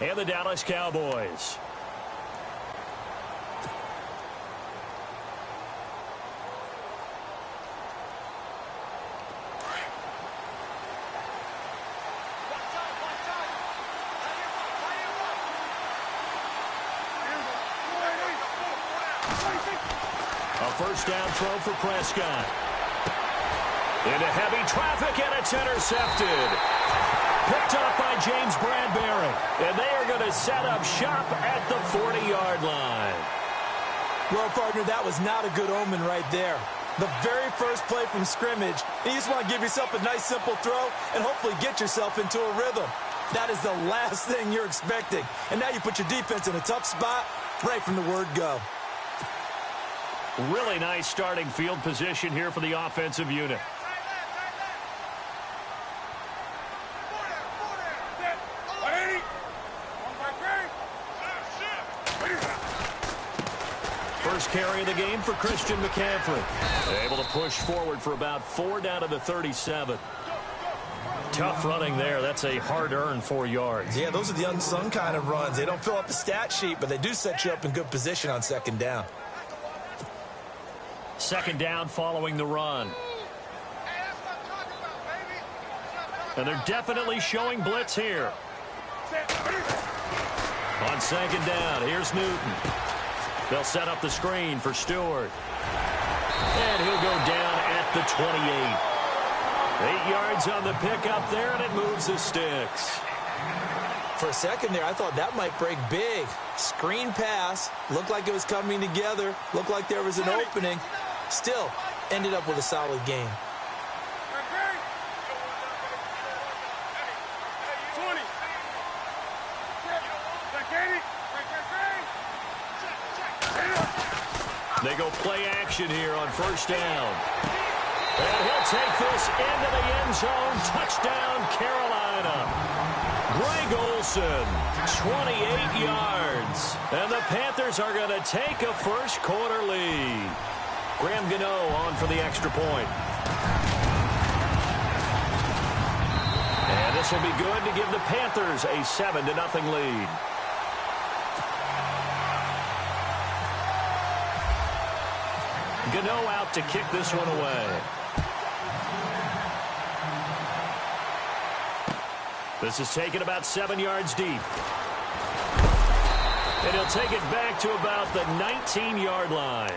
and the Dallas Cowboys. A first down throw for Prescott. Into heavy traffic, and it's intercepted. Picked up by James Bradbury. And they are going to set up shop at the 40-yard line. Well, partner, that was not a good omen right there. The very first play from scrimmage, you just want to give yourself a nice, simple throw and hopefully get yourself into a rhythm. That is the last thing you're expecting. And now you put your defense in a tough spot right from the word go. Really nice starting field position here for the offensive unit. First carry of the game for Christian McCaffrey. Able to push forward for about 4 down to the 37. Tough running there. That's a hard-earned 4 yards. Yeah, those are the unsung kind of runs. They don't fill up the stat sheet, but they do set you up in good position on second down. Second down following the run. And they're definitely showing blitz here. On second down, here's Newton. They'll set up the screen for Stewart. And he'll go down at the 28. 8 yards on the pickup there, and it moves the sticks. For a second there, I thought that might break big. Screen pass. Looked like it was coming together. Looked like there was an opening. Still, ended up with a solid game. They go play action here on first down. And he'll take this into the end zone. Touchdown, Carolina. Greg Olsen, 28 yards. And the Panthers are going to take a first quarter lead. Graham Gano on for the extra point. And this will be good to give the Panthers a 7-0 lead. Gano out to kick this one away. This is taken about 7 yards deep. And he'll take it back to about the 19-yard line.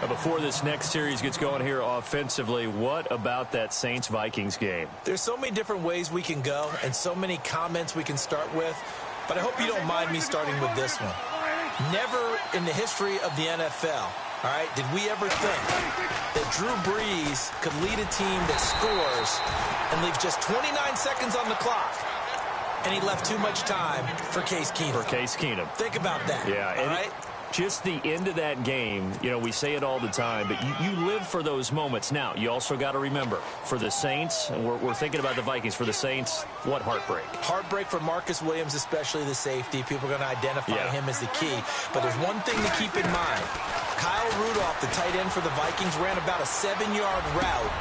Now, before this next series gets going here offensively, what about that Saints-Vikings game? There's so many different ways we can go and so many comments we can start with, but I hope you don't mind me starting with this one. Never in the history of the NFL, all right, did we ever think that Drew Brees could lead a team that scores and leaves just 29 seconds on the clock, and he left too much time for Case Keenum. For Case Keenum. Think about that. Yeah, all right? Just the end of that game, you know, we say it all the time, but you live for those moments. Now, you also got to remember, for the Saints, and we're thinking about the Vikings, for the Saints, what heartbreak. Heartbreak for Marcus Williams, especially the safety. People are going to identify him as the key. But there's one thing to keep in mind. Kyle Rudolph, the tight end for the Vikings, ran about a 7-yard route.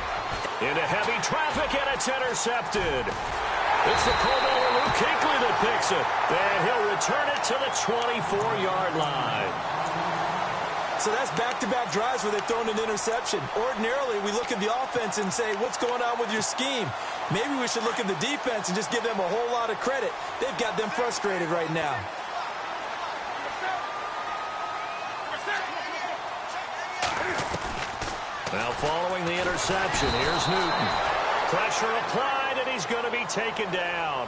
Into heavy traffic, and it's intercepted. It's the Pro Bowler Luke Kuechly that picks it. And he'll return it to the 24-yard line. So that's back-to-back drives where they've thrown an interception. Ordinarily, we look at the offense and say, what's going on with your scheme? Maybe we should look at the defense and just give them a whole lot of credit. They've got them frustrated right now. Now following the interception, here's Newton. Pressure applied, and he's going to be taken down.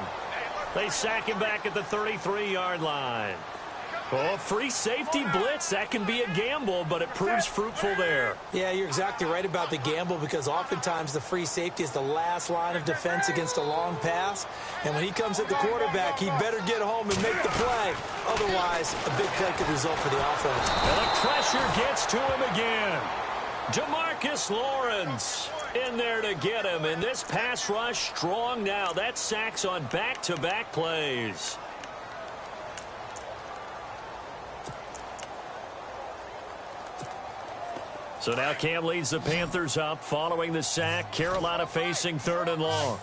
They sack him back at the 33-yard line. Oh, free safety blitz, that can be a gamble, but it proves fruitful there. Yeah, you're exactly right about the gamble, because oftentimes the free safety is the last line of defense against a long pass. And when he comes at the quarterback, he better get home and make the play. Otherwise, a big play could result for the offense. And the pressure gets to him again. Demarcus Lawrence in there to get him. And this pass rush strong now. That's sacks on back-to-back plays. So now Cam leads the Panthers up following the sack. Carolina facing 3rd and long.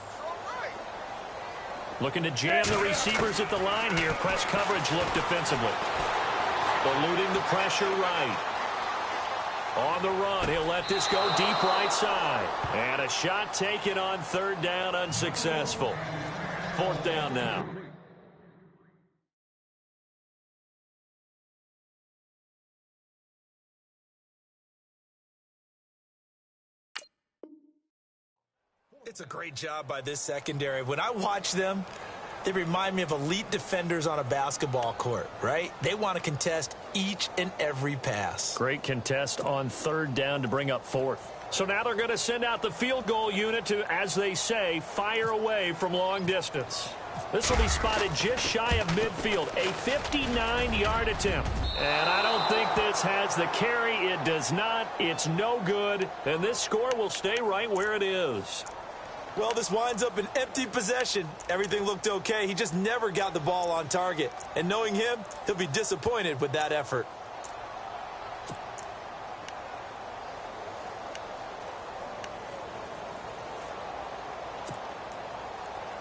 Looking to jam the receivers at the line here. Press coverage look defensively. Eluding the pressure right. On the run, he'll let this go deep right side. And a shot taken on third down, unsuccessful. Fourth down now. It's a great job by this secondary. When I watch them, they remind me of elite defenders on a basketball court, right? They want to contest each and every pass. Great contest on third down to bring up fourth. So now they're going to send out the field goal unit to, as they say, fire away from long distance. This will be spotted just shy of midfield, a 59-yard attempt. And I don't think this has the carry. It does not. It's no good. And this score will stay right where it is. Well, this winds up an empty possession. Everything looked okay. He just never got the ball on target. And knowing him, he'll be disappointed with that effort.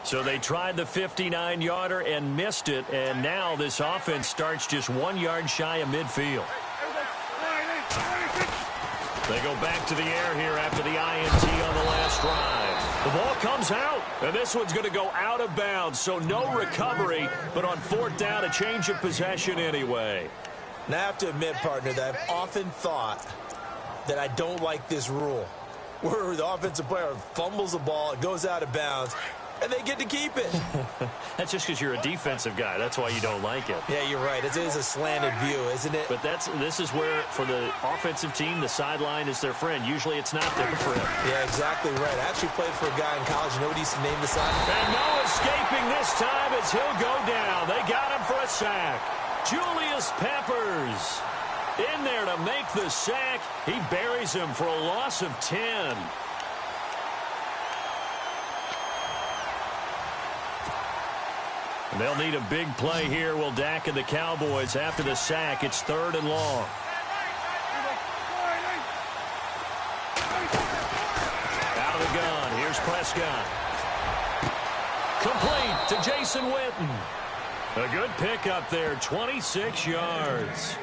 So they tried the 59-yarder and missed it. And now this offense starts just 1 yard shy of midfield. They go back to the air here after the INT on the last drive. The ball comes out, and this one's going to go out of bounds, so no recovery, but on fourth down, a change of possession anyway. Now, I have to admit, partner, that I've often thought that I don't like this rule, where the offensive player fumbles the ball, it goes out of bounds, and they get to keep it. That's just because you're a defensive guy. That's why you don't like it. Yeah, you're right. It is a slanted view, isn't it? But this is where, for the offensive team, the sideline is their friend. Usually it's not their friend. Yeah, exactly right. I actually played for a guy in college. You know what he used to name the sideline? And no escaping this time as he'll go down. They got him for a sack. Julius Peppers in there to make the sack. He buries him for a loss of 10. They'll need a big play here, will Dak and the Cowboys. After the sack, it's third and long. Out of the gun, here's Prescott. Complete to Jason Witten. A good pickup there, 26 yards.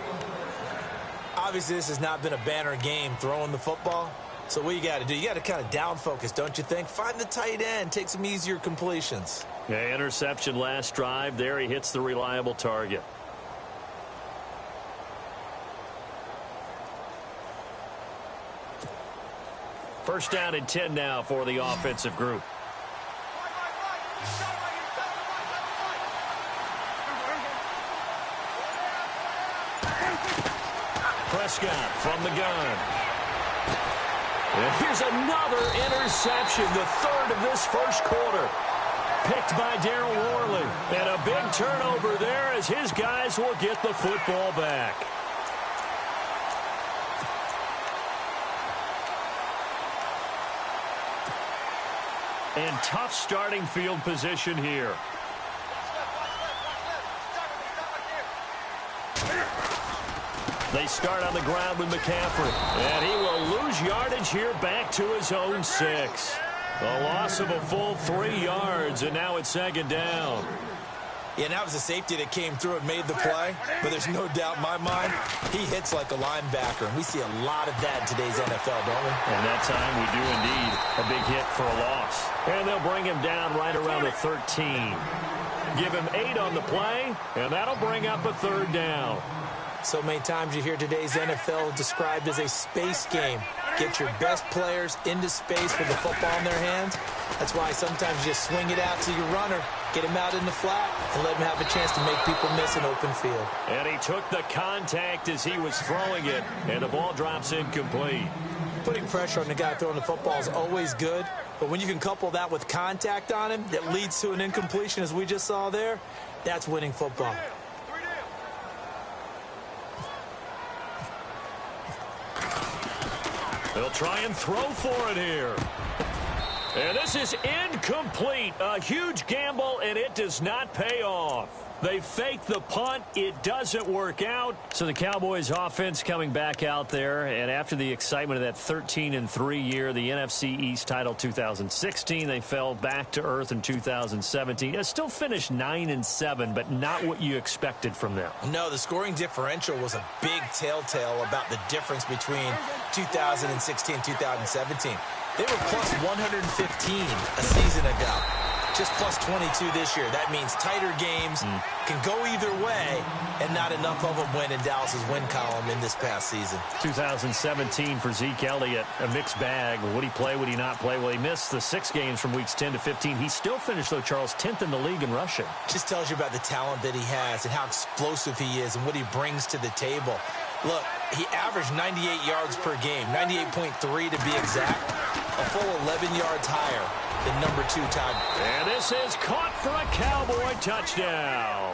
Obviously, this has not been a banner game throwing the football. So what you got to do, you got to kind of down focus, don't you think? Find the tight end, take some easier completions. Yeah, interception last drive. There he hits the reliable target. First down and 10 now for the offensive group. Prescott from the gun. And here's another interception, the third of this first quarter. Picked by Darryl Worley. And a big turnover there as his guys will get the football back. And tough starting field position here. They start on the ground with McCaffrey. And he will lose yardage here back to his own 6. A loss of a full 3 yards, and now it's second down. Yeah, and that was a safety that came through and made the play. But there's no doubt in my mind, he hits like a linebacker. And we see a lot of that in today's NFL, don't we? And that time we do indeed. A big hit for a loss. And they'll bring him down right around the 13. Give him 8 on the play, and that'll bring up a third down. So many times you hear today's NFL described as a space game. Get your best players into space with the football in their hands. That's why sometimes you just swing it out to your runner, get him out in the flat, and let him have a chance to make people miss an open field. And he took the contact as he was throwing it, and the ball drops incomplete. Putting pressure on the guy throwing the football is always good, but when you can couple that with contact on him that leads to an incompletion, as we just saw there, that's winning football. They'll try and throw for it here. And this is incomplete. A huge gamble, and it does not pay off. They fake the punt. It doesn't work out. So the Cowboys offense coming back out there, and after the excitement of that 13-3 year, the NFC East title 2016, they fell back to earth in 2017. They still finished 9-7, but not what you expected from them. No, the scoring differential was a big telltale about the difference between 2016 and 2017. They were plus 115 a season ago. Just plus 22 this year. That means tighter games can go either way, and not enough of them win in Dallas's win column in this past season. 2017 for Zeke Elliott, a mixed bag. Would he play, would he not play? Well, he missed the 6 games from weeks 10 to 15. He still finished, though, Charles, 10th in the league in rushing. Just tells you about the talent that he has and how explosive he is and what he brings to the table. Look, he averaged 98 yards per game, 98.3 to be exact, a full 11 yards higher than number 2 Todd. And this is caught for a Cowboy touchdown.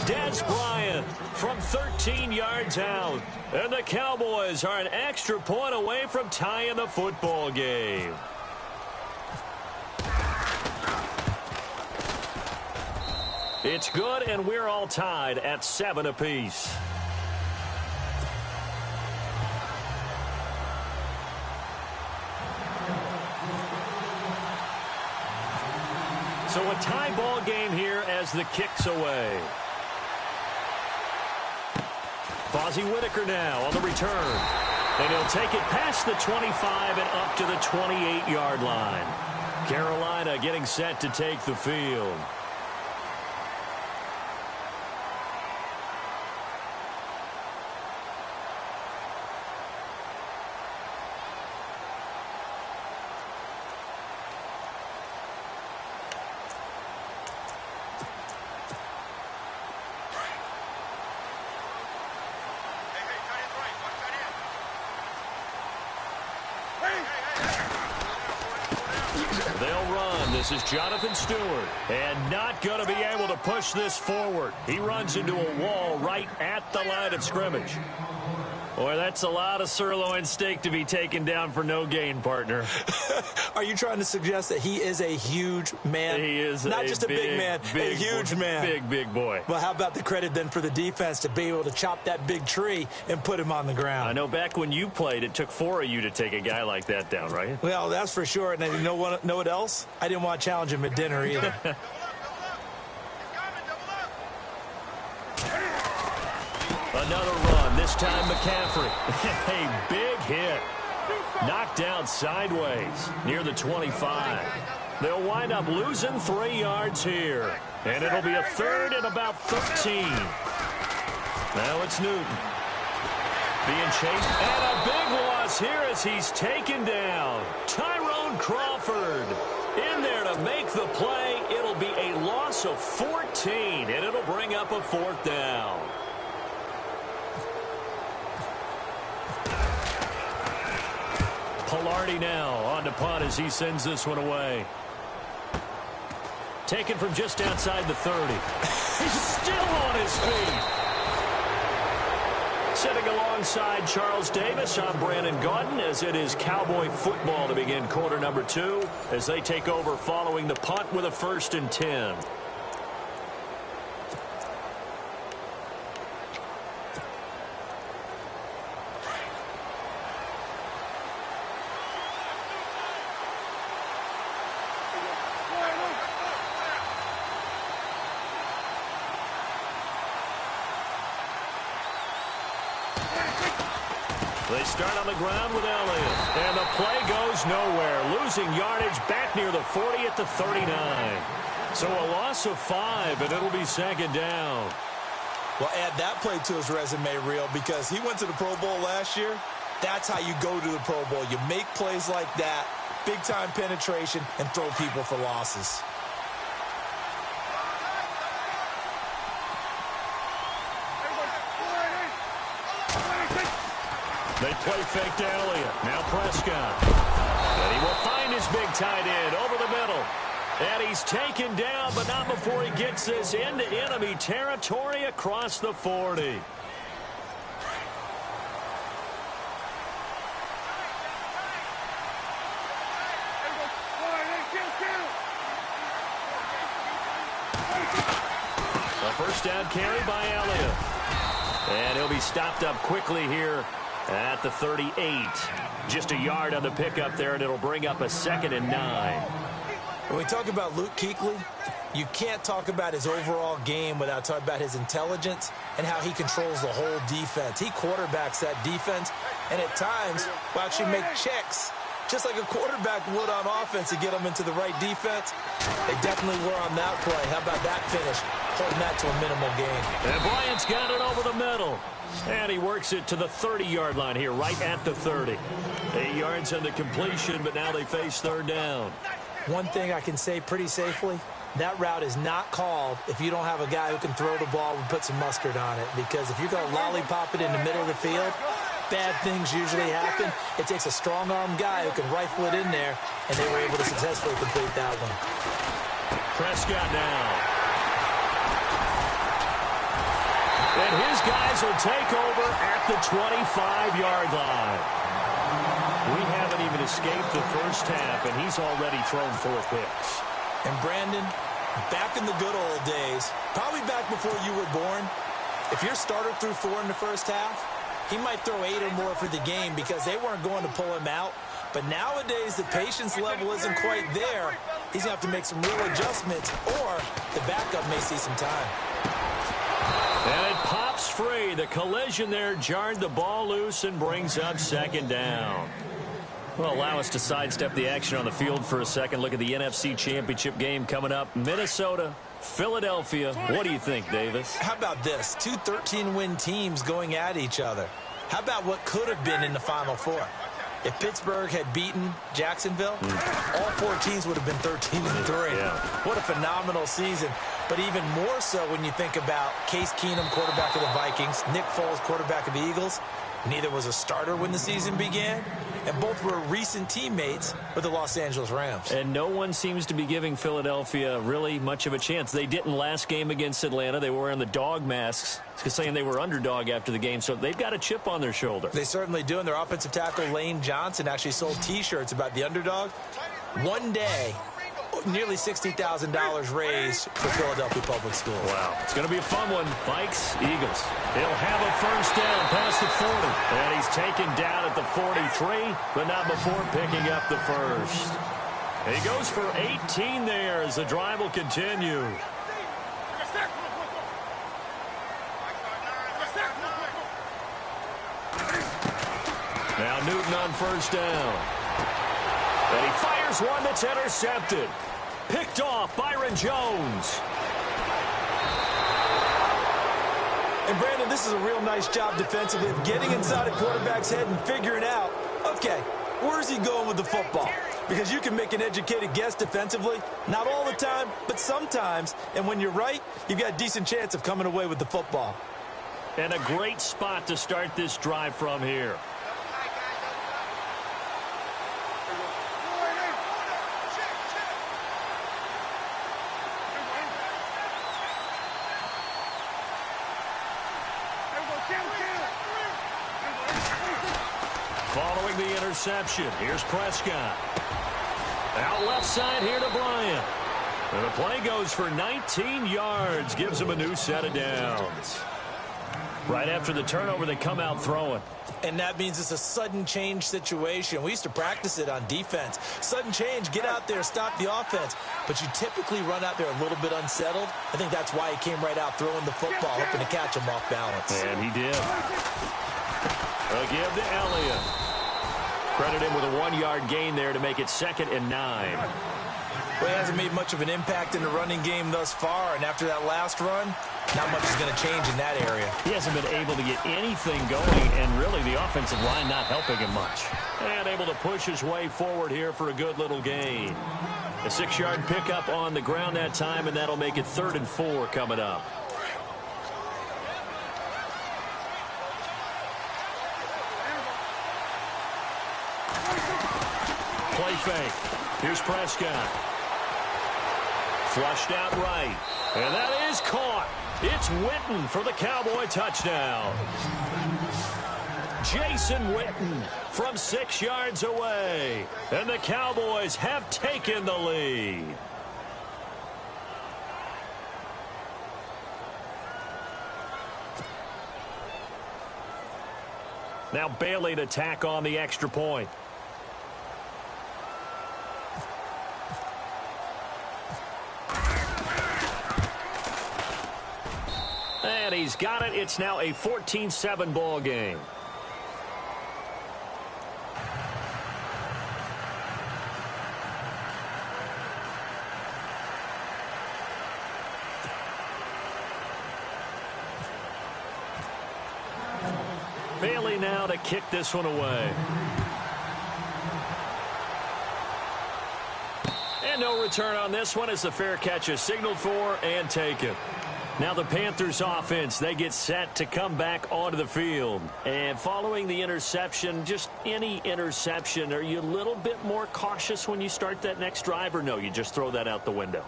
Des Bryant from 13 yards out. And the Cowboys are an extra point away from tying the football game. It's good, and we're all tied at 7 apiece. So a tie ball game here as the kick's away. Fozzie Whitaker now on the return. And he'll take it past the 25 and up to the 28-yard line. Carolina getting set to take the field. This is Jonathan Stewart, and not going to be able to push this forward. He runs into a wall right at the line of scrimmage. Boy, that's a lot of sirloin steak to be taken down for no gain, partner. Are you trying to suggest that he is a huge man? He is not just a big man, a huge man. Big boy. Well, how about the credit then for the defense to be able to chop that big tree and put him on the ground? I know back when you played, it took 4 of you to take a guy like that down, right? Well, that's for sure. And you know what else? I didn't want to challenge him at dinner either. Another run, this time McCaffrey. A big hit. Knocked down sideways near the 25. They'll wind up losing 3 yards here. And it'll be a third and about 13. Now it's Newton. Being chased. And a big loss here as he's taken down. Tyrone Crawford in there to make the play. It'll be a loss of 14, and it'll bring up a 4th down. Pilardi now on to punt as he sends this one away. Taken from just outside the 30. He's still on his feet. Sitting alongside Charles Davis, I'm Brandon Gaudin as it is Cowboy football to begin quarter number 2 as they take over following the punt with a 1st and 10. They start on the ground with Elliott. And the play goes nowhere. Losing yardage back near the 40 at the 39. So a loss of 5, and it'll be 2nd down. Well, add that play to his resume reel because he went to the Pro Bowl last year. That's how you go to the Pro Bowl. You make plays like that, big-time penetration, and throw people for losses. They play fake to Elliott. Now Prescott. And he will find his big tight end over the middle. And he's taken down, but not before he gets this into enemy territory across the 40. A carry by Elliott. And he'll be stopped up quickly here at the 38. Just a yard on the pickup there, and it'll bring up a 2nd and 9. When we talk about Luke Kuechly, you can't talk about his overall game without talking about his intelligence and how he controls the whole defense. He quarterbacks that defense, and at times will actually make checks, just like a quarterback would on offense to get them into the right defense. They definitely were on that play. How about that finish? Holding that to a minimal gain. And Bryant's got it over the middle. And he works it to the 30-yard line here, right at the 30. 8 yards on the completion, but now they face 3rd down. One thing I can say pretty safely, that route is not called if you don't have a guy who can throw the ball and put some mustard on it. Because if you're going to lollipop it in the middle of the field, bad things usually happen. It takes a strong-arm guy who can rifle it in there, and they were able to successfully complete that one. Prescott now. And his guys will take over at the 25-yard line. We haven't even escaped the first half, and he's already thrown 4 picks. And Brandon, back in the good old days, probably back before you were born, if your starter threw 4 in the first half, he might throw 8 or more for the game because they weren't going to pull him out. But nowadays, the patience level isn't quite there. He's going to have to make some real adjustments, or the backup may see some time. And it pops free. The collision there jarred the ball loose and brings up 2nd down. Well, allow us to sidestep the action on the field for a second. Look at the NFC Championship game coming up. Minnesota, Philadelphia. What do you think, Davis? How about this? 2 13-win teams going at each other. How about what could have been in the Final Four? If Pittsburgh had beaten Jacksonville, all 4 teams would have been 13-3. Yeah. What a phenomenal season. But even more so when you think about Case Keenum, quarterback of the Vikings, Nick Foles, quarterback of the Eagles. Neither was a starter when the season began, and both were recent teammates with the Los Angeles Rams. And no one seems to be giving Philadelphia really much of a chance. They didn't last game against Atlanta. They were wearing the dog masks, saying they were underdog after the game, so they've got a chip on their shoulder. They certainly do, and their offensive tackle, Lane Johnson, actually sold T-shirts about the underdog. One day, nearly $60,000 raised for Philadelphia Public Schools. Wow. It's going to be a fun one. Vikes, Eagles. He'll have a first down past the 40. And he's taken down at the 43, but not before picking up the first. He goes for 18 there as the drive will continue. Now Newton on first down. And he fires one that's intercepted. Picked off Byron Jones. And Brandon, this is a real nice job defensively of getting inside a quarterback's head and figuring out, okay, where's he going with the football? Because you can make an educated guess defensively, not all the time, but sometimes. And when you're right, you've got a decent chance of coming away with the football. And a great spot to start this drive from here. Following the interception, here's Prescott. Out left side here to Bryant. And the play goes for 19 yards, gives him a new set of downs. Right after the turnover, they come out throwing. And that means it's a sudden change situation. We used to practice it on defense. Sudden change, get out there, stop the offense. But you typically run out there a little bit unsettled. I think that's why he came right out throwing the football, hoping to catch him off balance. And he did. A give to Elliott. Credit him with a 1-yard gain there to make it 2nd and 9. Well, he hasn't made much of an impact in the running game thus far, and after that last run, not much is going to change in that area. He hasn't been able to get anything going, and really the offensive line not helping him much. And able to push his way forward here for a good little gain. A 6-yard pickup on the ground that time, and that'll make it 3rd and 4 coming up. Play fake. Here's Prescott. Flushed out right. And that is caught. It's Witten for the Cowboy touchdown. Jason Witten from 6 yards away. And the Cowboys have taken the lead. Now Bailey to tack on the extra point. And he's got it. It's now a 14-7 ball game. Bailey now to kick this one away. And no return on this one as the fair catch is signaled for and taken. Now the Panthers offense, they get set to come back onto the field. And following the interception, just any interception, are you a little bit more cautious when you start that next drive, or no, you just throw that out the window?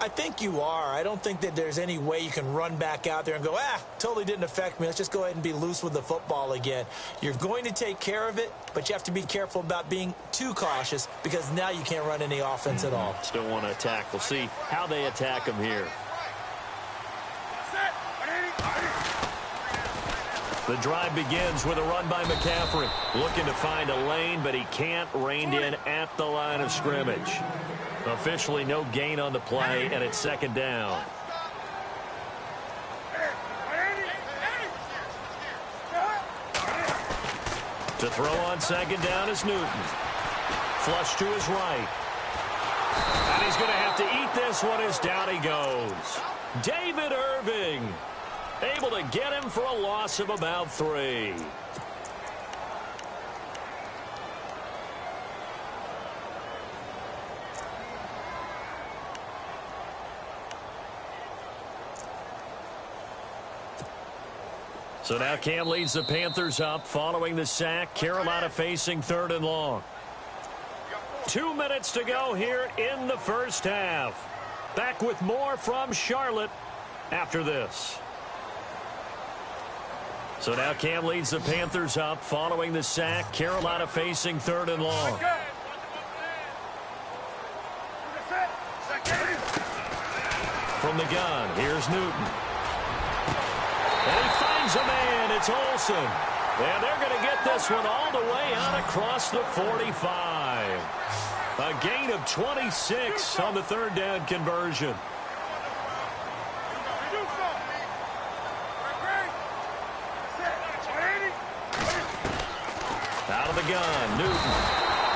I think you are. I don't think that there's any way you can run back out there and go, totally didn't affect me. Let's just go ahead and be loose with the football again. You're going to take care of it, but you have to be careful about being too cautious because now you can't run any offense at all. Still want to attack. We'll see how they attack them here. The drive begins with a run by McCaffrey. Looking to find a lane, but he can't rein in at the line of scrimmage. Officially no gain on the play, and it's second down. To throw on second down is Newton. Flush to his right. And he's going to have to eat this one as down he goes. David Irving able to get him for a loss of about 3. So now Cam leads the Panthers up following the sack. Carolina facing 3rd and long. 2 minutes to go here in the first half. Back with more from Charlotte after this. So now Cam leads the Panthers up following the sack. Carolina facing 3rd and long. From the gun, here's Newton. And he finds a man. It's Olsen. And they're going to get this one all the way out across the 45. A gain of 26 on the 3rd down conversion. Out of the gun, Newton.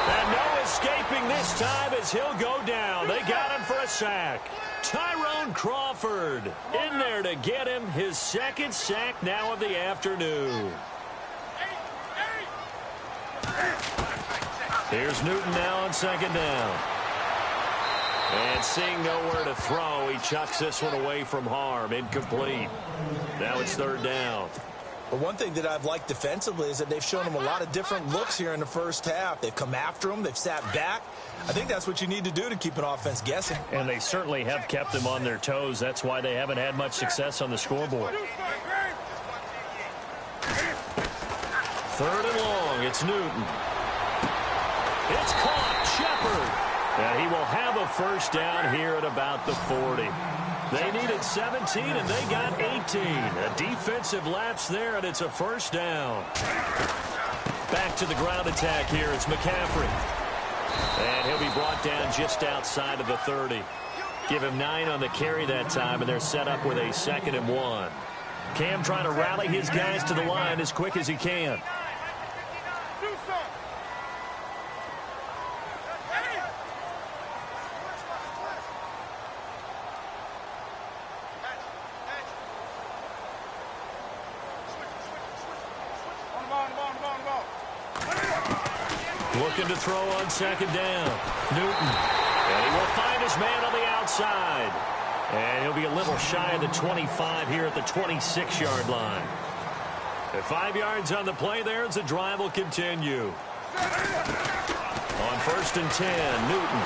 And no escaping this time as he'll go down. They got him for a sack. Tyrone Crawford in there to get him his 2nd sack now of the afternoon. Here's Newton now on 2nd down. And seeing nowhere to throw, he chucks this one away from harm. Incomplete. Now it's 3rd down. But one thing that I've liked defensively is that they've shown him a lot of different looks here in the first half. They've come after him. They've sat back. I think that's what you need to do to keep an offense guessing. And they certainly have kept them on their toes. That's why they haven't had much success on the scoreboard. 3rd and long. It's Newton. It's caught. Shepard. And he will have a first down here at about the 40. They needed 17, and they got 18. A defensive lapse there, and it's a first down. Back to the ground attack here. It's McCaffrey. And he'll be brought down just outside of the 30. Give him 9 on the carry that time, and they're set up with a 2nd and 1. Cam trying to rally his guys to the line as quick as he can. Looking to throw on 2nd down. Newton. And he will find his man on the outside. And he'll be a little shy of the 25 here at the 26-yard line. At 5 yards on the play there as the drive will continue. On 1st and 10, Newton.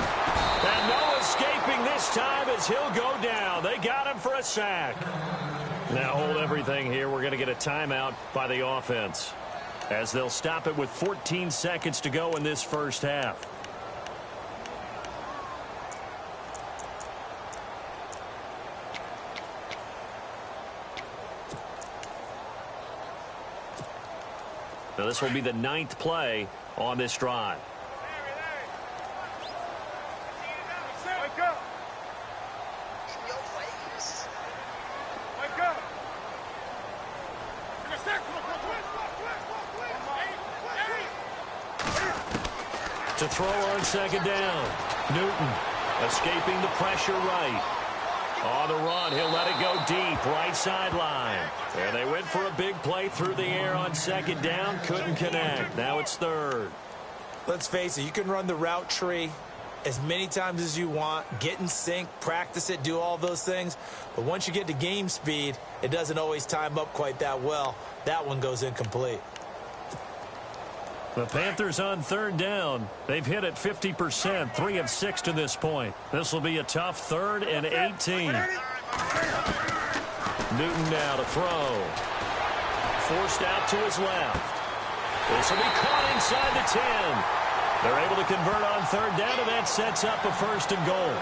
And no escaping this time as he'll go down. They got him for a sack. Now hold everything here. We're going to get a timeout by the offense, as they'll stop it with 14 seconds to go in this first half. Now, this will be the 9th play on this drive. To throw on 2nd down. Newton escaping the pressure right. On the run, he'll let it go deep, right sideline. And they went for a big play through the air on 2nd down, couldn't connect. Now it's 3rd. Let's face it, you can run the route tree as many times as you want, get in sync, practice it, do all those things. But once you get to game speed, it doesn't always time up quite that well. That one goes incomplete. The Panthers on 3rd down. They've hit it 50%, 3 of 6 to this point. This will be a tough 3rd and 18. Newton now to throw. Forced out to his left. This will be caught inside the 10. They're able to convert on 3rd down, and that sets up a 1st and goal.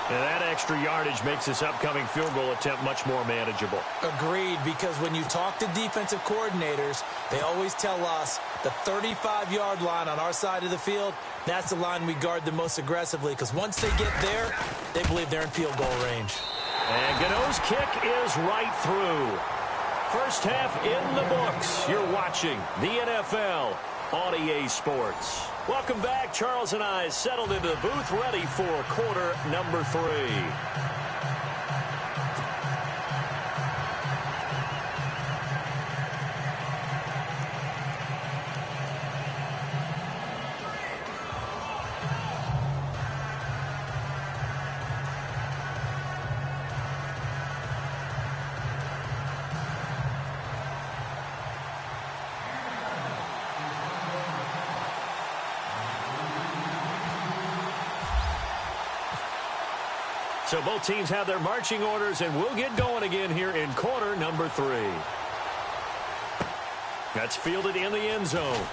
And that extra yardage makes this upcoming field goal attempt much more manageable. Agreed, because when you talk to defensive coordinators, they always tell us the 35-yard line on our side of the field, that's the line we guard the most aggressively, because once they get there, they believe they're in field goal range. And Gano's kick is right through. First half in the books. You're watching the NFL on EA Sports. Welcome back. Charles and I settled into the booth, ready for quarter number 3. So both teams have their marching orders, and we'll get going again here in quarter number 3. That's fielded in the end zone.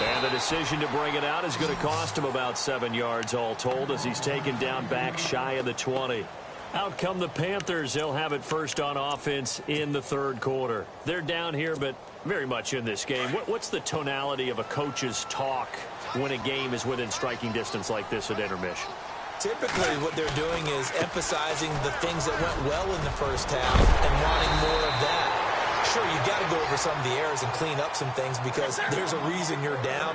And the decision to bring it out is going to cost him about 7 yards all told, as he's taken down back shy of the 20. Out come the Panthers. They'll have it first on offense in the 3rd quarter. They're down here, but very much in this game. What's the tonality of a coach's talk when a game is within striking distance like this at intermission? Typically, what they're doing is emphasizing the things that went well in the first half and wanting more of that. Sure, you got to go over some of the errors and clean up some things because there's a reason you're down.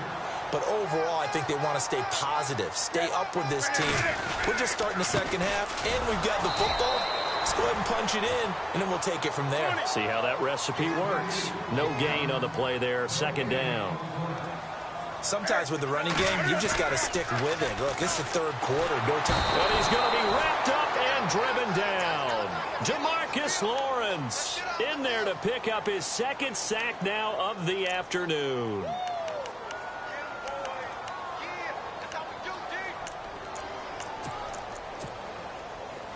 But overall, I think they want to stay positive, stay up with this team. We're just starting the second half, and we've got the football. Let's go ahead and punch it in, and then we'll take it from there. See how that recipe works. No gain on the play there, 2nd down. Sometimes with the running game, you've just got to stick with it. Look, it's the 3rd quarter. No time. But he's going to be wrapped up and driven down. Jamarcus Lawrence in there to pick up his 2nd sack now of the afternoon.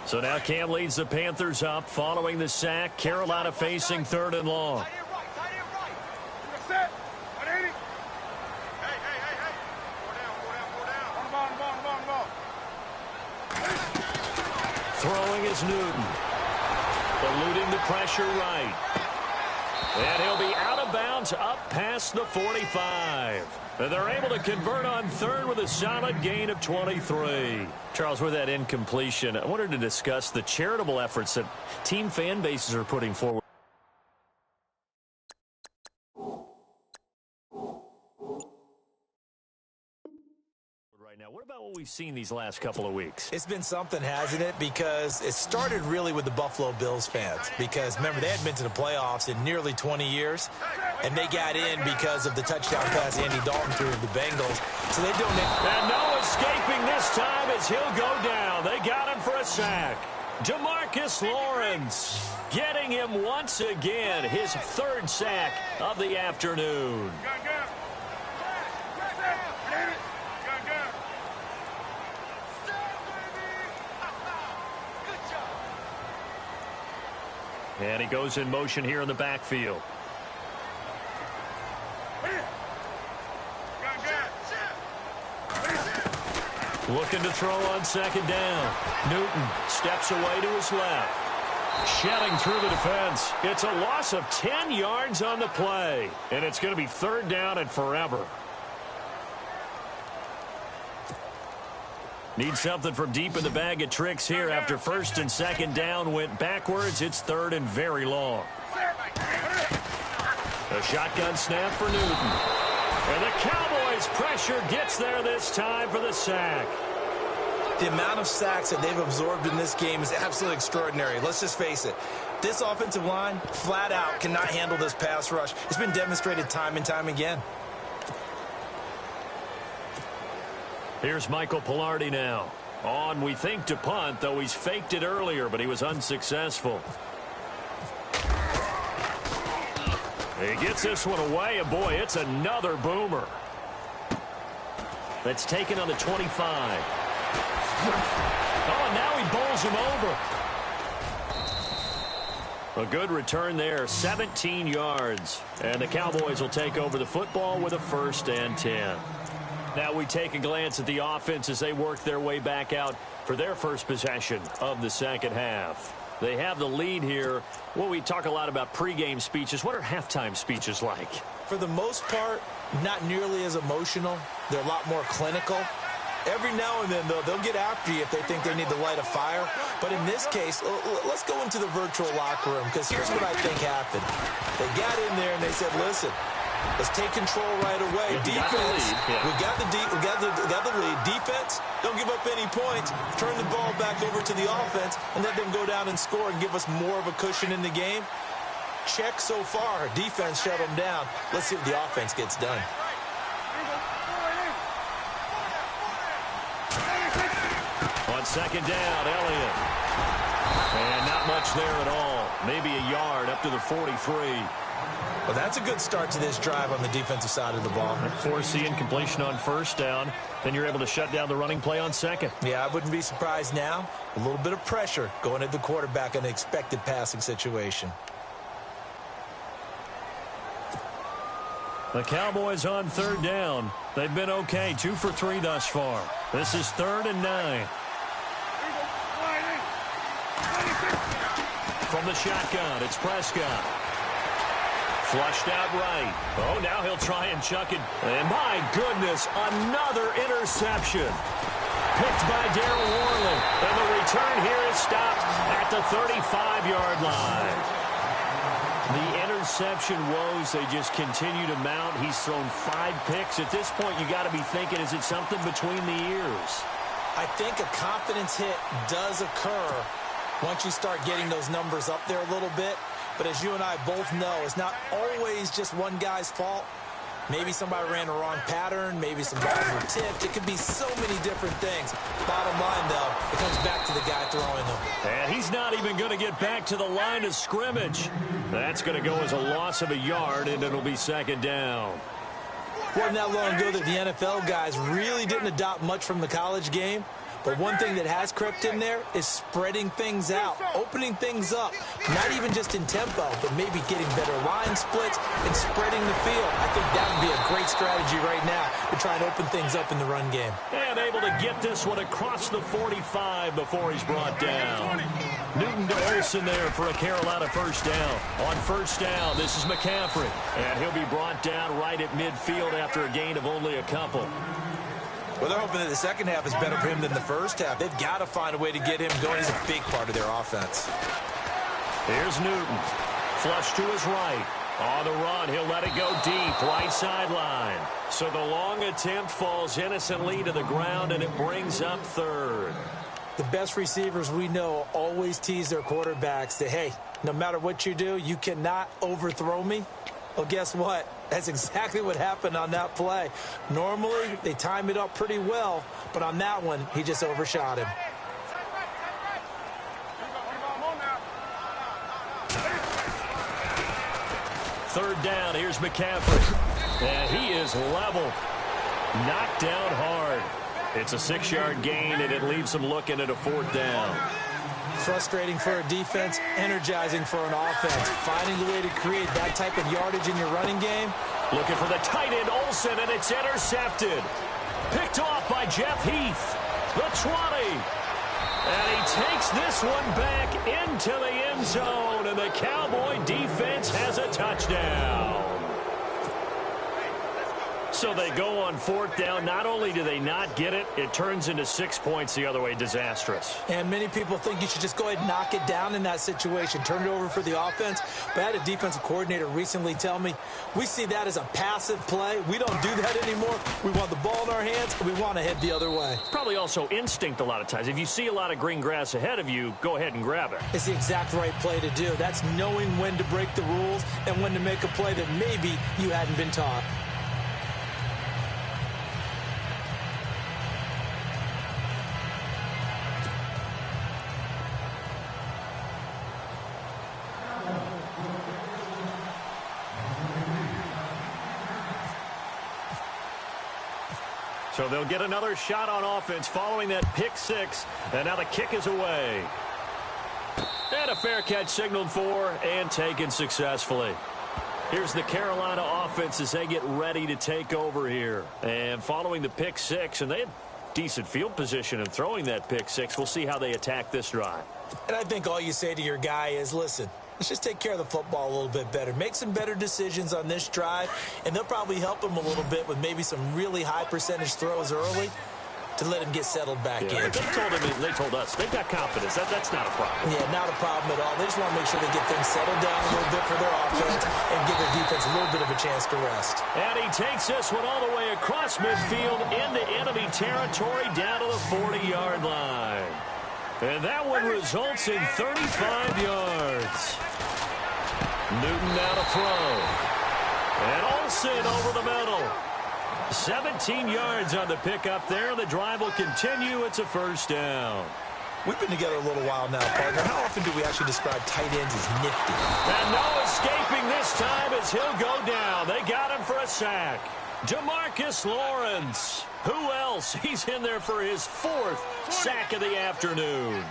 So now Cam leads the Panthers up following the sack. Carolina facing 3rd and long. Throwing is Newton. Eluding the pressure right. And he'll be out of bounds up past the 45. And they're able to convert on 3rd with a solid gain of 23. Charles, with that incompletion, I wanted to discuss the charitable efforts that team fan bases are putting forward. Now, what about what we've seen these last couple of weeks? It's been something, hasn't it? Because it started really with the Buffalo Bills fans. Because, remember, they hadn't been to the playoffs in nearly 20 years. And they got in because of the touchdown pass Andy Dalton threw to the Bengals. So they don't... And no escaping this time as he'll go down. They got him for a sack. Jamarcus Lawrence getting him once again. His 3rd sack of the afternoon. And he goes in motion here in the backfield. Looking to throw on 2nd down. Newton steps away to his left. Shedding through the defense. It's a loss of 10 yards on the play. And it's going to be third down and forever. Need something from deep in the bag of tricks here. After first and second down went backwards, it's third and very long. A shotgun snap for Newton. And the Cowboys' pressure gets there this time for the sack. The amount of sacks that they've absorbed in this game is absolutely extraordinary. Let's just face it. This offensive line, flat out, cannot handle this pass rush. It's been demonstrated time and time again. Here's Michael Pilardi now. On, we think, to punt, though he's faked it earlier, but he was unsuccessful. He gets this one away, and boy, it's another boomer. That's taken on the 25. Oh, and now he bowls him over. A good return there, 17 yards. And the Cowboys will take over the football with a first and 10. Now we take a glance at the offense as they work their way back out for their first possession of the second half. They have the lead here. Well, we talk a lot about pregame speeches. What are halftime speeches like? For the most part, not nearly as emotional. They're a lot more clinical. Every now and then, though, they'll get after you if they think they need to light a fire. But in this case, let's go into the virtual locker room, because here's what I think happened. They got in there and they said, listen, let's take control right away. Defense, we got the lead. Defense, don't give up any points. Turn the ball back over to the offense and let them go down and score and give us more of a cushion in the game. Check so far. Defense shut them down. Let's see what the offense gets done. On second down, Elliott. And not much there at all. Maybe a yard up to the 43. Well, that's a good start to this drive on the defensive side of the ball. Foreseeing completion on first down. Then you're able to shut down the running play on second. Yeah, I wouldn't be surprised now. A little bit of pressure going at the quarterback in an expected passing situation. The Cowboys on third down. They've been okay, 2 for 3 thus far. This is 3rd and 9. From the shotgun, it's Prescott. Flushed out right. Oh, now he'll try and chuck it. And my goodness, another interception. Picked by Darryl Worley. And the return here is stopped at the 35-yard line. The interception woes, they just continue to mount. He's thrown 5 picks. At this point, you got to be thinking, is it something between the ears? I think a confidence hit does occur once you start getting those numbers up there a little bit. But as you and I both know, it's not always just one guy's fault. Maybe somebody ran the wrong pattern. Maybe some balls were tipped. It could be so many different things. Bottom line, though, it comes back to the guy throwing them. And he's not even going to get back to the line of scrimmage. That's going to go as a loss of a yard, and it'll be second down. Wasn't that long ago that the NFL guys really didn't adopt much from the college game. But one thing that has crept in there is spreading things out, opening things up, not even just in tempo, but maybe getting better line splits and spreading the field. I think that would be a great strategy right now to try and open things up in the run game. And able to get this one across the 45 before he's brought down. Newton to Olsen there for a Carolina first down. On first down, this is McCaffrey. And he'll be brought down right at midfield after a gain of only a couple. Well, they're hoping that the second half is better for him than the first half. They've got to find a way to get him going. He's a big part of their offense. Here's Newton. Flush to his right. On the run, he'll let it go deep, right sideline. So the long attempt falls innocently to the ground, and it brings up third. The best receivers we know always tease their quarterbacks that, hey, no matter what you do, you cannot overthrow me. Well, guess what? That's exactly what happened on that play. Normally, they time it up pretty well, but on that one, he just overshot him. Third down, here's McCaffrey. And he is level. Knocked down hard. It's a 6-yard gain, and it leaves him looking at a 4th down. Frustrating for a defense, energizing for an offense. Finding a way to create that type of yardage in your running game. Looking for the tight end, Olsen, and it's intercepted. Picked off by Jeff Heath. The 20. And he takes this one back into the end zone, and the Cowboy defense has a touchdown. So they go on fourth down. Not only do they not get it, it turns into 6 points the other way. Disastrous. And many people think you should just go ahead and knock it down in that situation. Turn it over for the offense. But I had a defensive coordinator recently tell me, we see that as a passive play. We don't do that anymore. We want the ball in our hands, and we want to head the other way. Probably also instinct a lot of times. If you see a lot of green grass ahead of you, go ahead and grab it. It's the exact right play to do. That's knowing when to break the rules and when to make a play that maybe you hadn't been taught. So they'll get another shot on offense following that pick six. And now the kick is away. And a fair catch signaled for and taken successfully. Here's the Carolina offense as they get ready to take over here. And following the pick six, and they had decent field position in throwing that pick six. We'll see how they attack this drive. And I think all you say to your guy is, listen, let's just take care of the football a little bit better. Make some better decisions on this drive, and they'll probably help him a little bit with maybe some really high percentage throws early to let him get settled back in. They told us they've got confidence. That's not a problem. Yeah, not a problem at all. They just want to make sure they get things settled down a little bit for their offense and give their defense a little bit of a chance to rest. And he takes this one all the way across midfield into enemy territory down to the 40-yard line. And that one results in 35 yards. Newton now to throw. And Olsen over the middle. 17 yards on the pickup there. The drive will continue. It's a first down. We've been together a little while now, partner. How often do we actually describe tight ends as nifty? And no escaping this time as he'll go down. They got him for a sack. DeMarcus Lawrence. Who else? He's in there for his fourth sack of the afternoon.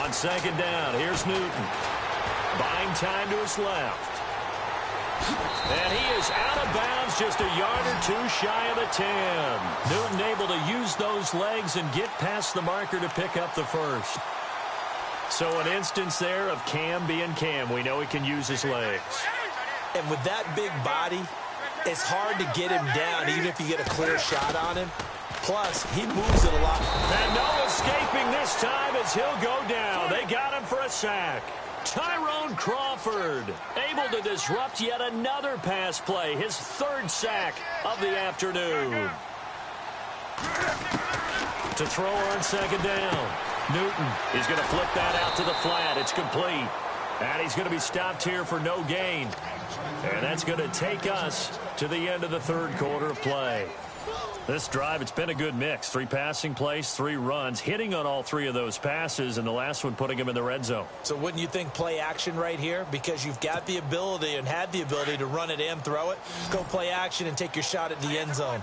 On second down, here's Newton. Buying time to his left. And he is out of bounds just a yard or two shy of the 10. Newton able to use those legs and get past the marker to pick up the first. So an instance there of Cam being Cam. We know he can use his legs. And with that big body, it's hard to get him down even if you get a clear shot on him. Plus, he moves it a lot. And no escaping this time as he'll go down. They got him for a sack. Tyrone Crawford able to disrupt yet another pass play. His third sack of the afternoon. To throw on second down. Newton is going to flip that out to the flat. It's complete. And he's going to be stopped here for no gain. And that's going to take us to the end of the third quarter of play. This drive, it's been a good mix. 3 passing plays, 3 runs, hitting on all 3 of those passes, and the last one putting him in the red zone. So wouldn't you think play action right here? Because you've got the ability and had the ability to run it and throw it. Go play action and take your shot at the end zone.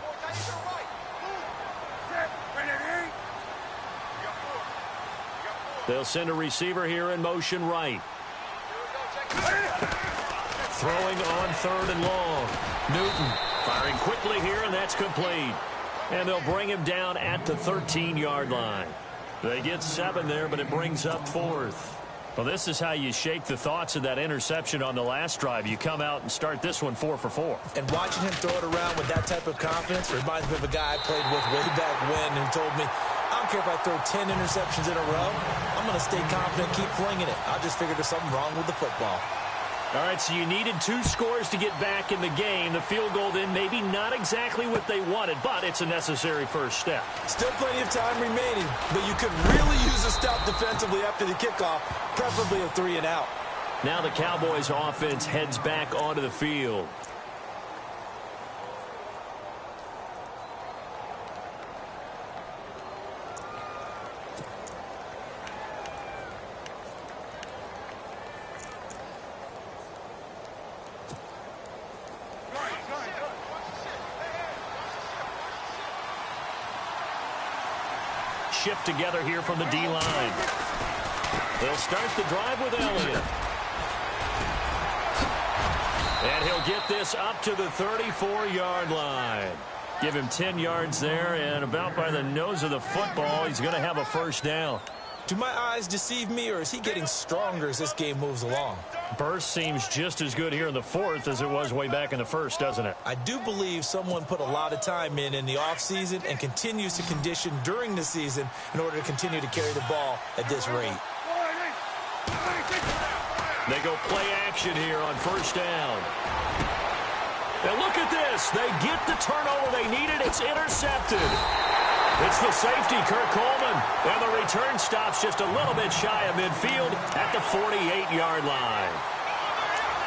They'll send a receiver here in motion right. Throwing on third and long. Newton firing quickly here, and that's complete. And they'll bring him down at the 13-yard line. They get 7 there, but it brings up 4th. Well, this is how you shake the thoughts of that interception on the last drive. You come out and start this one 4 for 4. And watching him throw it around with that type of confidence reminds me of a guy I played with way back when who told me, I don't care if I throw 10 interceptions in a row. I'm going to stay confident, keep flinging it. I just figured there's something wrong with the football. All right, so you needed 2 scores to get back in the game. The field goal then maybe not exactly what they wanted, but it's a necessary first step. Still plenty of time remaining, but you could really use a stop defensively after the kickoff, preferably a 3 and out. Now the Cowboys offense heads back onto the field. Shift together here from the D-line. They'll start the drive with Elliott. And he'll get this up to the 34-yard line. Give him 10 yards there, and about by the nose of the football, he's going to have a first down. Do my eyes deceive me, or is he getting stronger as this game moves along? Burst seems just as good here in the fourth as it was way back in the first, doesn't it? I do believe someone put a lot of time in the offseason and continues to condition during the season in order to continue to carry the ball at this rate. They go play action here on first down. Now look at this. They get the turnover they needed. It's intercepted. It's the safety, Kirk Coleman. And the return stops just a little bit shy of midfield at the 48-yard line.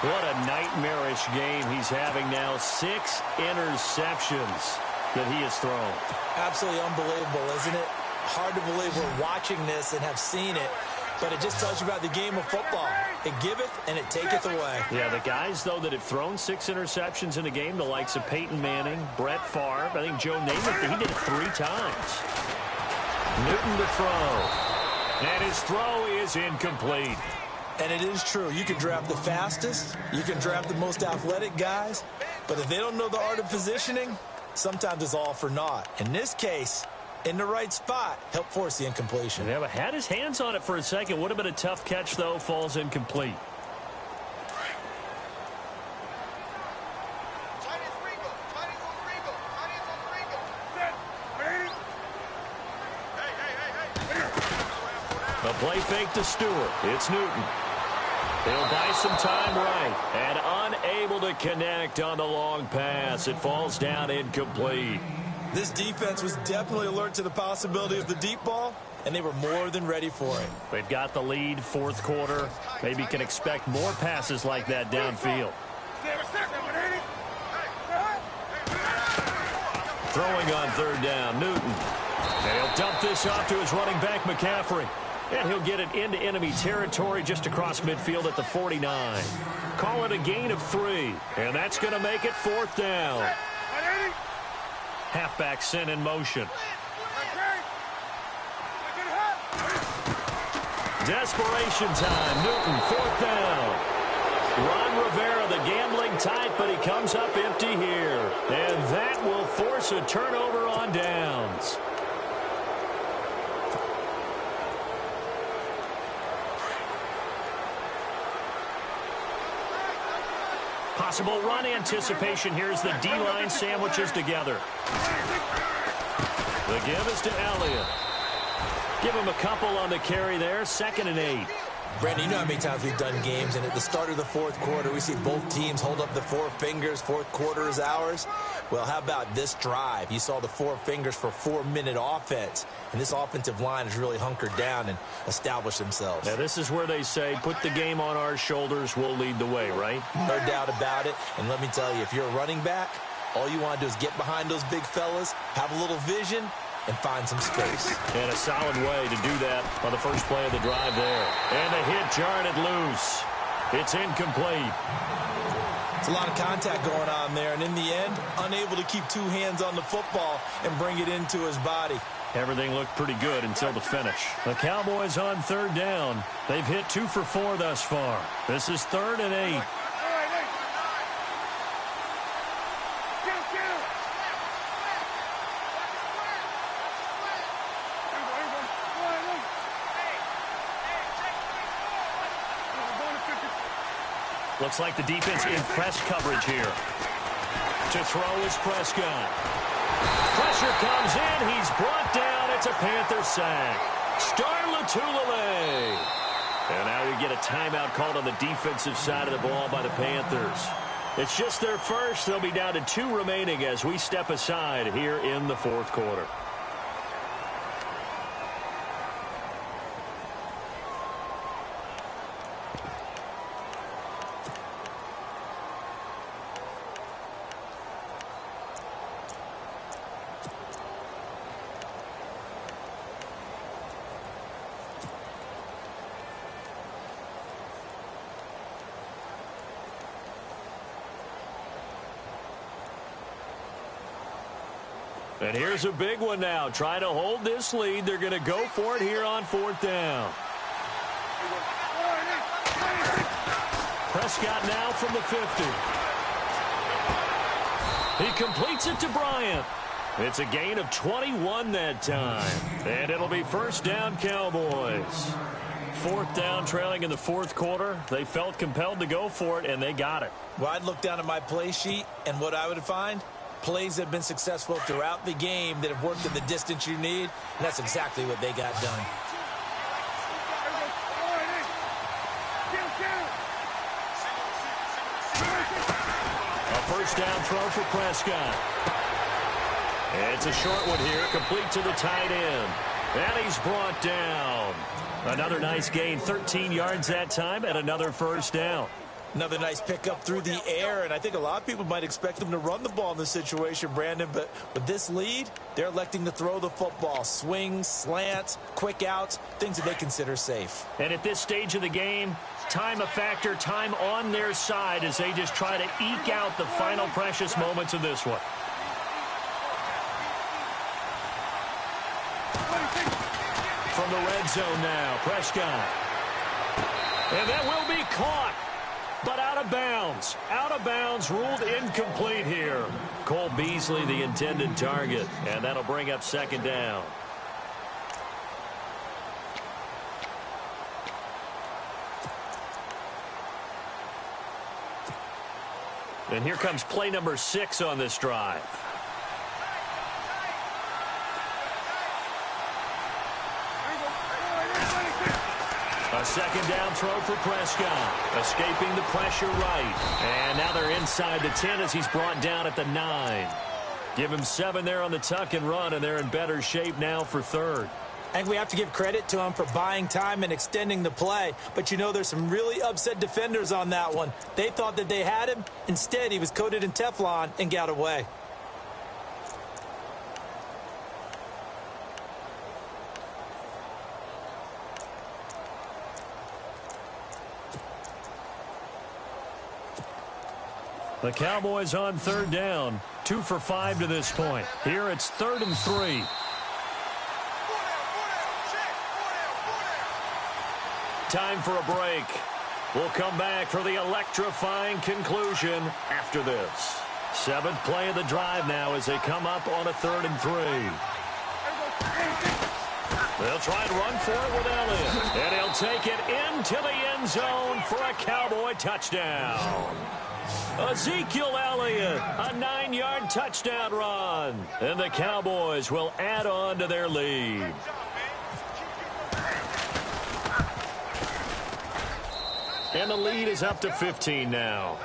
What a nightmarish game he's having now. 6 interceptions that he has thrown. Absolutely unbelievable, isn't it? Hard to believe we're watching this and have seen it. But it just tells you about the game of football. It giveth and it taketh away. Yeah, the guys, though, that have thrown 6 interceptions in a game, the likes of Peyton Manning, Brett Favre, I think Joe Namath, he did it 3 times. Newton to throw. And his throw is incomplete. And it is true. You can draft the fastest. You can draft the most athletic guys. But if they don't know the art of positioning, sometimes it's all for naught. In this case, in the right spot, help force the incompletion. Yeah, but had his hands on it for a second. Would have been a tough catch, though. Falls incomplete. A play fake to Stewart. It's Newton. He'll buy some time right. And unable to connect on the long pass. It falls down incomplete. This defense was definitely alert to the possibility of the deep ball, and they were more than ready for it. They've got the lead, fourth quarter. Maybe can expect more passes like that downfield. Throwing on third down, Newton. And he'll dump this off to his running back, McCaffrey. And he'll get it into enemy territory just across midfield at the 49. Call it a gain of 3. And that's going to make it fourth down. Halfback sent in motion. Desperation time. Newton, fourth down. Ron Rivera, the gambling type, but he comes up empty here. And that will force a turnover on downs. Possible run anticipation. Here's the D-line sandwiches together. The give is to Elliott. Give him a couple on the carry there. 2nd and 8. Brandon, you know how many times we've done games, and at the start of the fourth quarter, we see both teams hold up the 4 fingers. Fourth quarter is ours. Well, how about this drive? You saw the 4 fingers for 4-minute offense, and this offensive line has really hunkered down and established themselves. Now, this is where they say, put the game on our shoulders, we'll lead the way, right? No doubt about it. And let me tell you, if you're a running back, all you want to do is get behind those big fellas, have a little vision, and find some space. And a solid way to do that on the first play of the drive there. And the hit jarred it loose. It's incomplete. It's a lot of contact going on there, and in the end, unable to keep 2 hands on the football and bring it into his body. Everything looked pretty good until the finish. The Cowboys on third down. They've hit 2 for 4 thus far. This is 3rd and 8. Looks like the defense in press coverage here. To throw is Prescott. Pressure comes in. He's brought down. It's a Panther sack. Star Latulippe. And now you get a timeout called on the defensive side of the ball by the Panthers. It's just their first. They'll be down to 2 remaining as we step aside here in the fourth quarter. And here's a big one now. Trying to hold this lead. They're going to go for it here on 4th down. Prescott now from the 50. He completes it to Bryant. It's a gain of 21 that time. And it'll be first down, Cowboys. Fourth down, trailing in the fourth quarter. They felt compelled to go for it, and they got it. Well, I'd look down at my play sheet, and what I would find, plays that have been successful throughout the game that have worked in the distance you need, and that's exactly what they got done. A first down throw for Prescott. It's a short one here, complete to the tight end. And he's brought down. Another nice gain, 13 yards that time, and another first down. Another nice pickup through the air, and I think a lot of people might expect them to run the ball in this situation, Brandon, but with this lead, they're electing to throw the football. Swings, slants, quick outs, things that they consider safe. And at this stage of the game, time a factor, time on their side as they just try to eke out the final precious moments of this one. From the red zone now, Prescott. And that will be caught. But out of bounds. Out of bounds, ruled incomplete here. Cole Beasley, the intended target. And that'll bring up second down. And here comes play number 6 on this drive. A second down throw for Prescott. Escaping the pressure right. And now they're inside the 10 as he's brought down at the 9. Give him 7 there on the tuck and run, and they're in better shape now for third. I think we have to give credit to him for buying time and extending the play. But, you know, there's some really upset defenders on that one. They thought that they had him. Instead, he was coated in Teflon and got away. The Cowboys on third down. 2 for 5 to this point. Here it's 3rd and 3. Time for a break. We'll come back for the electrifying conclusion after this. 7th play of the drive now as they come up on a 3rd and 3. They'll try and run for it with Elliott. And he'll take it into the end zone for a Cowboy touchdown. Ezekiel Elliott, a 9-yard touchdown run. And the Cowboys will add on to their lead. And the lead is up to 15 now.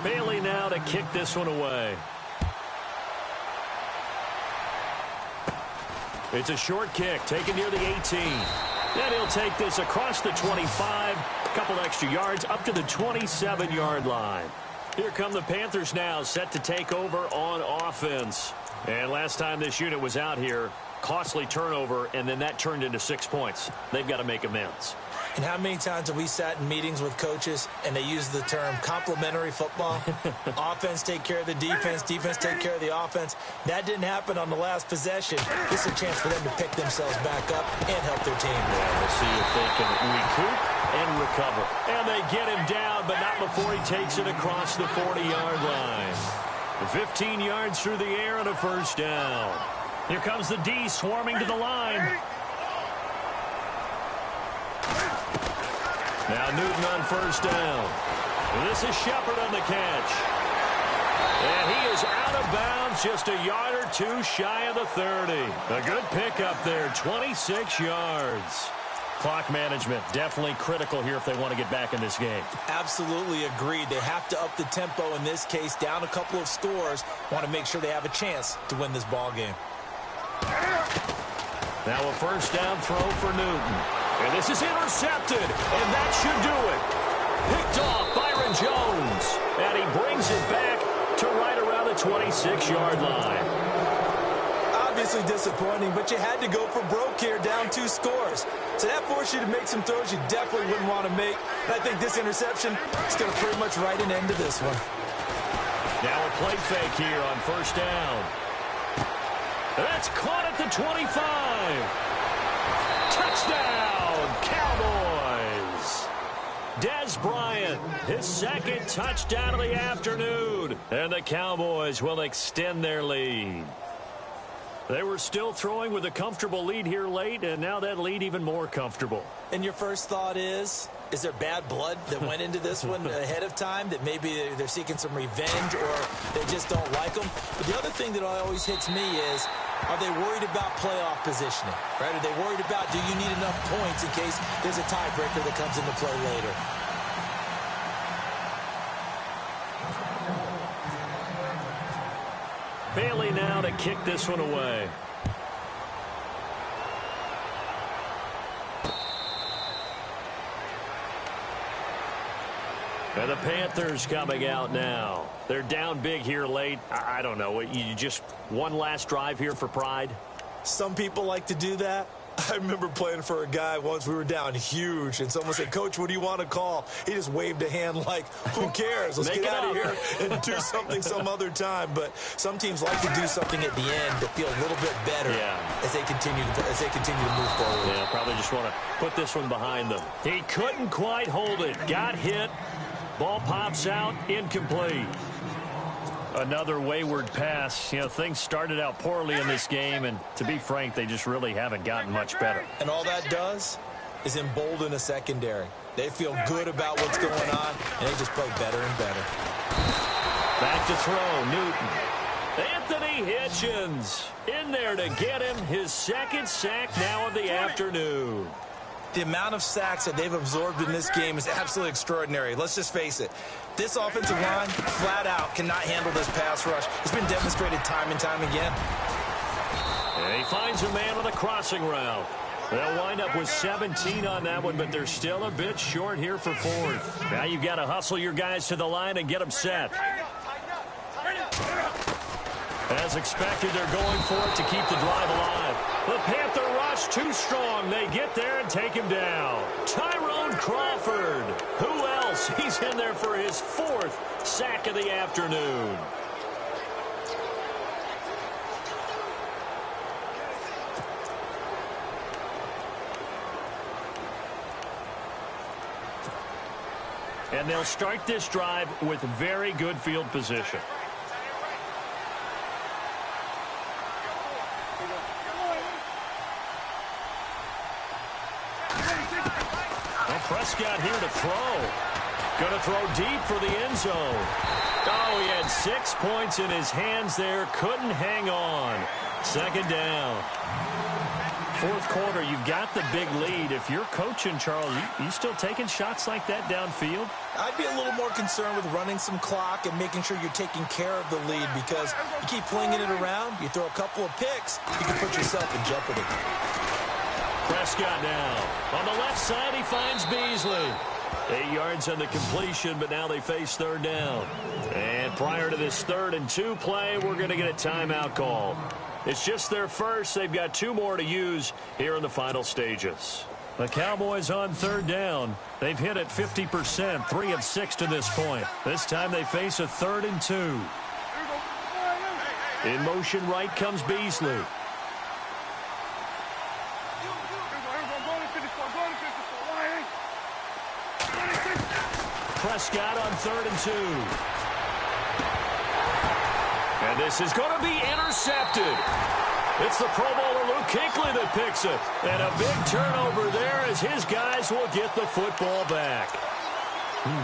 Bailey now to kick this one away. It's a short kick taken near the 18. And he'll take this across the 25, a couple extra yards up to the 27-yard line. Here come the Panthers now, set to take over on offense. And last time this unit was out here, costly turnover, and then that turned into 6 points. They've got to make amends. And how many times have we sat in meetings with coaches and they use the term complementary football? Offense take care of the defense, defense take care of the offense. That didn't happen on the last possession. This is a chance for them to pick themselves back up and help their team. Yeah, we'll see if they can recoup and recover. And they get him down, but not before he takes it across the 40-yard line. 15 yards through the air and a first down. Here comes the D swarming to the line. Now Newton on first down. This is Shepard on the catch. And he is out of bounds just a yard or two shy of the 30. A good pickup there, 26 yards. Clock management definitely critical here if they want to get back in this game. Absolutely agreed. They have to up the tempo in this case, down a couple of scores. Want to make sure they have a chance to win this ball game. Now a first down throw for Newton. And this is intercepted, and that should do it. Picked off Byron Jones, and he brings it back to right around the 26-yard line. Obviously disappointing, but you had to go for broke here, down 2 scores. So that forced you to make some throws you definitely wouldn't want to make. And I think this interception is going to pretty much write an end to this one. Now a play fake here on first down. That's caught at the 25. Touchdown, Cowboys! Dez Bryant, his second touchdown of the afternoon. And the Cowboys will extend their lead. They were still throwing with a comfortable lead here late, and now that lead even more comfortable. And your first thought is there bad blood that went into this one ahead of time, that maybe they're seeking some revenge or they just don't like them? But the other thing that always hits me is, are they worried about playoff positioning? Right? Are they worried about, do you need enough points in case there's a tiebreaker that comes into play later? Bailey now to kick this one away. And the Panthers coming out now. They're down big here late. I don't know. You just one last drive here for pride? Some people like to do that. I remember playing for a guy once. We were down huge, and someone said, "Coach, what do you want to call?" He just waved a hand like, who cares? Let's get out of here and do something some other time. But some teams like to do something at the end to feel a little bit better as they continue to move forward. Yeah, probably just want to put this one behind them. He couldn't quite hold it. Got hit. Ball pops out. Incomplete. Another wayward pass. You know, things started out poorly in this game, and to be frank, they just really haven't gotten much better. And all that does is embolden a secondary. They feel good about what's going on, and they just play better and better. Back to throw, Newton. Anthony Hitchens in there to get him his second sack now of the afternoon. The amount of sacks that they've absorbed in this game is absolutely extraordinary. Let's just face it. This offensive line, flat out, cannot handle this pass rush. It's been demonstrated time and time again. And he finds a man with a crossing route. They'll wind up with 17 on that one, but they're still a bit short here for fourth. Now you've got to hustle your guys to the line and get them set. As expected, they're going for it to keep the drive alive. The Panther rush too strong. They get there and take him down. Tyrone Crawford. Who else? He's in there for his fourth sack of the afternoon. And they'll start this drive with very good field position. Prescott here to throw. Going to throw deep for the end zone. Oh, he had 6 points in his hands there. Couldn't hang on. Second down. Fourth quarter, you've got the big lead. If you're coaching, Charles, you still taking shots like that downfield? I'd be a little more concerned with running some clock and making sure you're taking care of the lead, because you keep flinging it around, you throw a couple of picks, you can put yourself in jeopardy. Prescott now. On the left side, he finds Beasley. 8 yards on the completion, but now they face third down. And prior to this 3rd and 2 play, we're going to get a timeout call. It's just their first. They've got 2 more to use here in the final stages. The Cowboys on third down. They've hit it 50%, 3 of 6 to this point. This time they face a 3rd and 2. In motion right comes Beasley. Prescott on 3rd and 2. And this is going to be intercepted. It's the Pro Bowler Luke Kuechly that picks it. And a big turnover there as his guys will get the football back.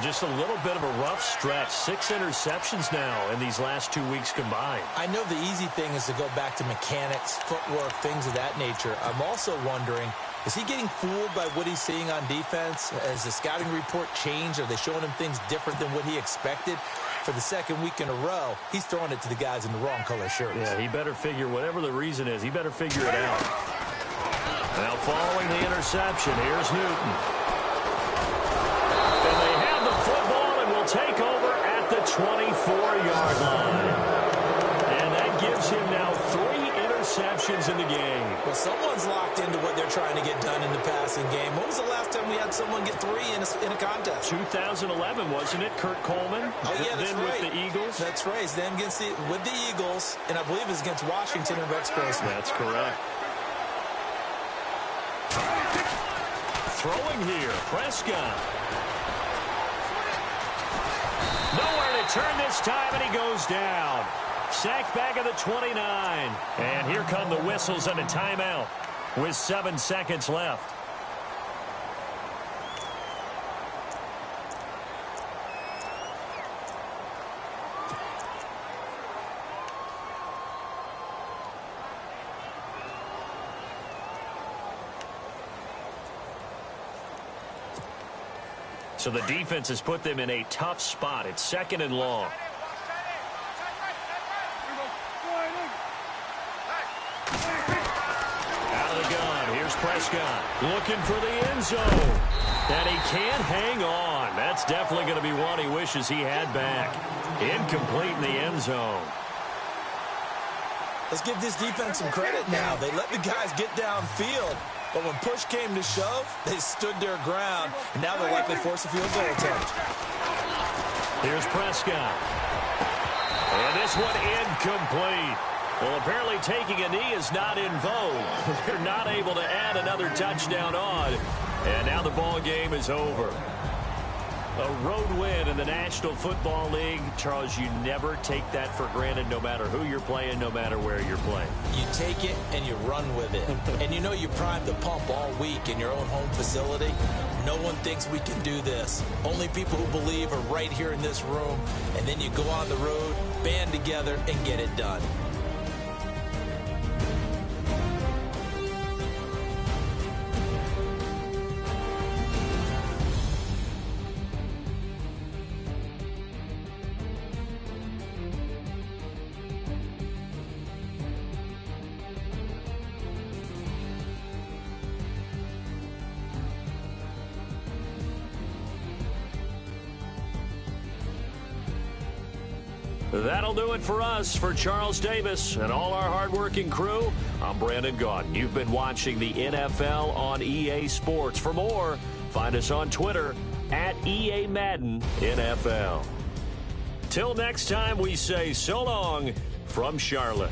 Just a little bit of a rough stretch. 6 interceptions now in these last 2 weeks combined. I know the easy thing is to go back to mechanics, footwork, things of that nature. I'm also wondering, is he getting fooled by what he's seeing on defense? Has the scouting report changed? Are they showing him things different than what he expected? For the 2nd week in a row, he's throwing it to the guys in the wrong color shirts. Yeah, he better figure, whatever the reason is, he better figure it out. Now following the interception, here's Newton. And they have the football and will take over at the 24-yard line. And that gives him now 3 interceptions in the game. Well, someone's locked into what they're trying to get done in the passing game. When was the last time we had someone get 3 in a contest? 2011, wasn't it? Kurt Coleman. Oh, yeah, that's then right. With the Eagles. That's right. Then with the Eagles, and I believe it's against Washington and Rex Grossman. That's correct. throwing here. Prescott. Nowhere to turn this time, and he goes down. Sacked back at the 29. And here come the whistles and a timeout with 7 seconds left. So the defense has put them in a tough spot. It's 2nd and long. Out of the gun. Here's Prescott looking for the end zone. And he can't hang on. That's definitely going to be one he wishes he had back. Incomplete in the end zone. Let's give this defense some credit now. They let the guys get downfield. But when push came to shove, they stood their ground, and now they'll likely force a field goal attempt. Here's Prescott. And this one incomplete. Well, apparently taking a knee is not in vogue. They're not able to add another touchdown on. And now the ball game is over. A road win in the National Football League. Charles, you never take that for granted, no matter who you're playing, no matter where you're playing. You take it and you run with it. And you know you primed the pump all week in your own home facility. No one thinks we can do this. Only people who believe are right here in this room. And then you go on the road, band together, and get it done. That'll do it for us. For Charles Davis and all our hardworking crew, I'm Brandon Gaudin. You've been watching the NFL on EA Sports. For more, find us on Twitter at EA Madden NFL. Till next time, we say so long from Charlotte.